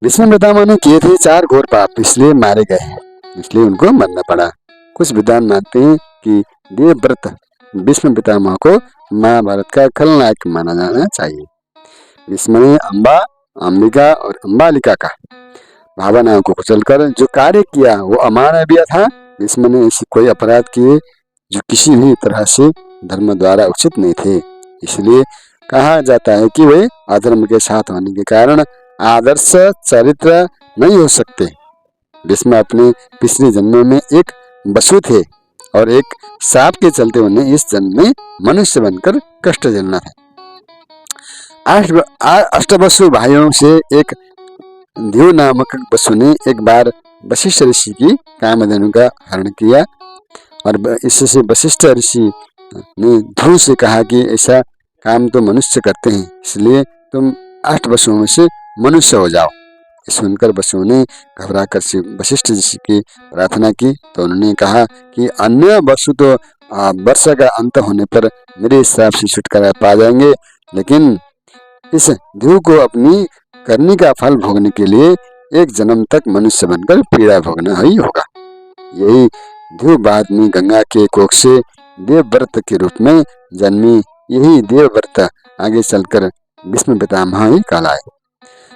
भीष्म पितामह ने किए थे 4 घोर पाप, इसलिए मारे गए, इसलिए उनको मरना पड़ा। कुछ विद्वान मानते हैं कि देवव्रत भीष्म पितामह को महाभारत का खलनायक माना जाना चाहिए। भीष्म ने अम्बा, अंबिका और अम्बालिका का भावनाओं को कुचलकर जो कार्य किया वो अमानवीय था। भीष्म ने ऐसे कोई अपराध किए जो किसी भी तरह से धर्म द्वारा उचित नहीं थे, इसलिए कहा जाता है कि वे अधर्म के साथ होने के कारण आदर्श चरित्र नहीं हो सकते। भीष्म अपने पिछले जन्म में एक वसु थे और एक साप के चलते उन्हें इस जन्म में मनुष्य बनकर कष्ट झेलना था। अष्टवसु भाइयों से एक ध्रुव नामक वसु ने एक बार वशिष्ठ ऋषि की कामधेनु का हरण किया और इससे वशिष्ठ ऋषि ने ध्रुव से कहा कि ऐसा काम तो मनुष्य करते हैं, इसलिए तुम 8 वसुओं में से मनुष्य हो जाओ। सुनकर वसुओं ने घबराकर वशिष्ठ ऋषि की प्रार्थना की तो उन्होंने कहा कि अन्य वसु तो वर्ष का अंत होने पर मेरे हिसाब से छुटकारा पा जाएंगे, लेकिन इस ध्रुव को अपनी करनी का फल भोगने के लिए एक जन्म तक मनुष्य बनकर पीड़ा भोगना ही होगा। यही ध्रुव बाद में गंगा के कोख से देवव्रत के रूप में जन्मी। यही देवव्रत आगे चलकर भीष्म पितामह ही कहलाए।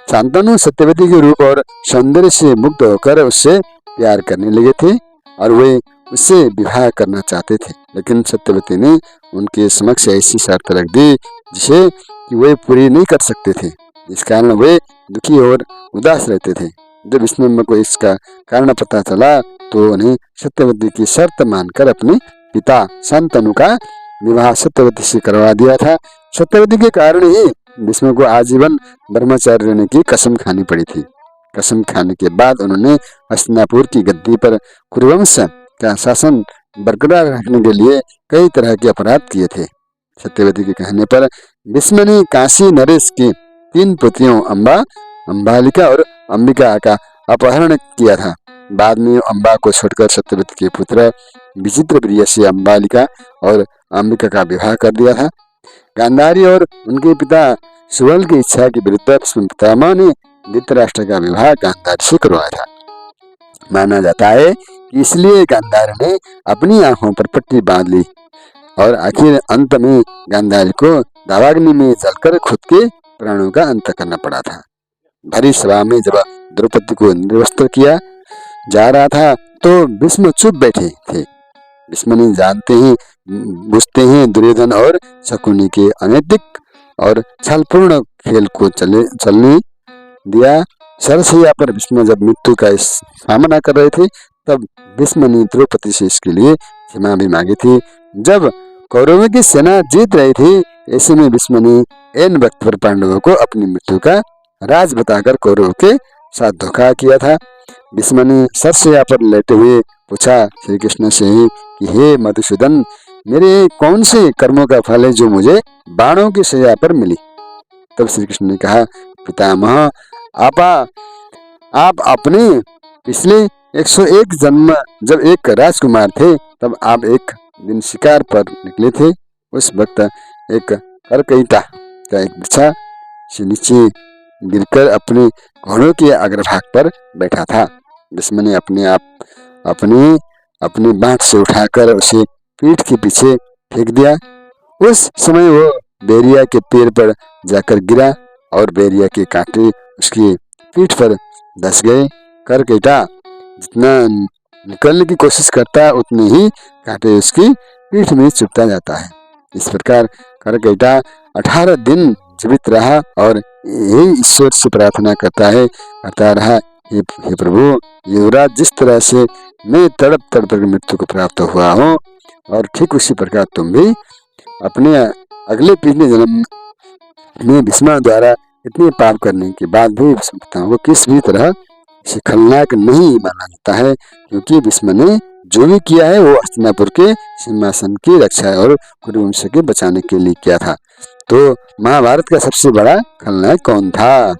शांतनु सत्यवती के रूप और सौंदर्य से मुक्त होकर उससे प्यार करने लगे थे और वे उससे विवाह करना चाहते थे, लेकिन सत्यवती ने उनके समक्ष ऐसी शर्त रख दी जिसे कि वे पूरी नहीं कर सकते थे। इस कारण वे दुखी और उदास रहते थे। जब भीष्म को इसका कारण पता चला तो उन्हें सत्यवती की शर्त मानकर अपने पिता शांतनु का विवाह सत्यवती से करवा दिया था। सत्यवती के कारण ही भीष्म को आजीवन ब्रह्मचार्य रहने की कसम खानी पड़ी थी। कसम खाने के बाद उन्होंने हस्तिनापुर की गद्दी पर कुरुवंश का शासन बरकरार रखने के लिए कई तरह के अपराध किए थे। सत्यवती के कहने पर भीष्म ने काशी नरेश की 3 पुत्रियों अम्बा, अम्बालिका और अंबिका का अपहरण किया था। बाद में अम्बा को छोड़कर सत्यवती के पुत्र विचित्र प्रिय से अम्बालिका और अंबिका का विवाह कर दिया था। गांधारी और उनके पिता सुबल की इच्छा के विरुद्ध भीष्म पितामह ने धृतराष्ट्र का विवाह गांधारी से करवाया था। माना जाता है कि इसलिए गांधारी ने अपनी आंखों पर पट्टी बांध ली और आखिर अंत में गांधारी को दावाग्नि में जलकर खुद के प्राणों का अंत करना पड़ा था। भरी सभा में जब द्रौपदी को निर्वस्त्र किया जा रहा था तो भीष्म चुप बैठे थे। भीष्म ने जानते हैं बुझते हैं दुर्योधन और शकुनी के अनैतिक और छलपूर्ण खेल को चलने दिया। सरसैया पर भीष्म जब मृत्यु का सामना कर रहे थे तब भीष्म ने द्रौपदी से इसके लिए क्षमा भी मांगी थी। जब कौरवों की सेना जीत रही थी ऐसे में भीष्म ने एन वक्त पर पांडवों को अपनी मृत्यु का राज बताकर कौरवों के साथ धोखा किया था। भीष्म ने सरसैया पर लेटे हुए पूछा श्री कृष्ण से कि हे मधुसूदन, मेरे कौन से कर्मों का फल है जो मुझे बाणों की सैया पर मिली। तब श्री कृष्ण ने कहा पितामह, आप अपने पिछले 101 जन्म जब एक राजकुमार थे तब आप एक दिन शिकार पर निकले थे। उस वक्त एक करकैटा का एक वृक्षा से नीचे गिरकर अपने घोड़ों के अग्रभाग पर बैठा था। भीष्म ने अपने बाँट से उठाकर उसे पीठ के पीछे फेंक दिया। उस समय वो बैरिया के पैर पर जाकर गिरा और बैरिया के कांटे उसकी पीठ पर धस गए। करकैटा जितना निकलने की कोशिश करता उतने ही कांटे उसकी पीठ में चुभता जाता है। इस प्रकार करकैटा 18 दिन जीवित रहा और यही ईश्वर से प्रार्थना करता रहा हे प्रभु, युवराज जिस तरह से मैं तड़प तड़प मृत्यु को प्राप्त हुआ हूँ और ठीक उसी प्रकार तुम भी अपने अगले पिछले जन्म में भीष्म द्वारा इतने पाप करने के बाद भी भीष्म पितामह को किस भी तरह से खलनायक नहीं माना जाता है, क्योंकि भीष्म ने जो भी किया है वो हस्तिनापुर के सिंहासन की रक्षा और कुरुवंश के बचाने के लिए किया था। तो महाभारत का सबसे बड़ा खलनायक कौन था?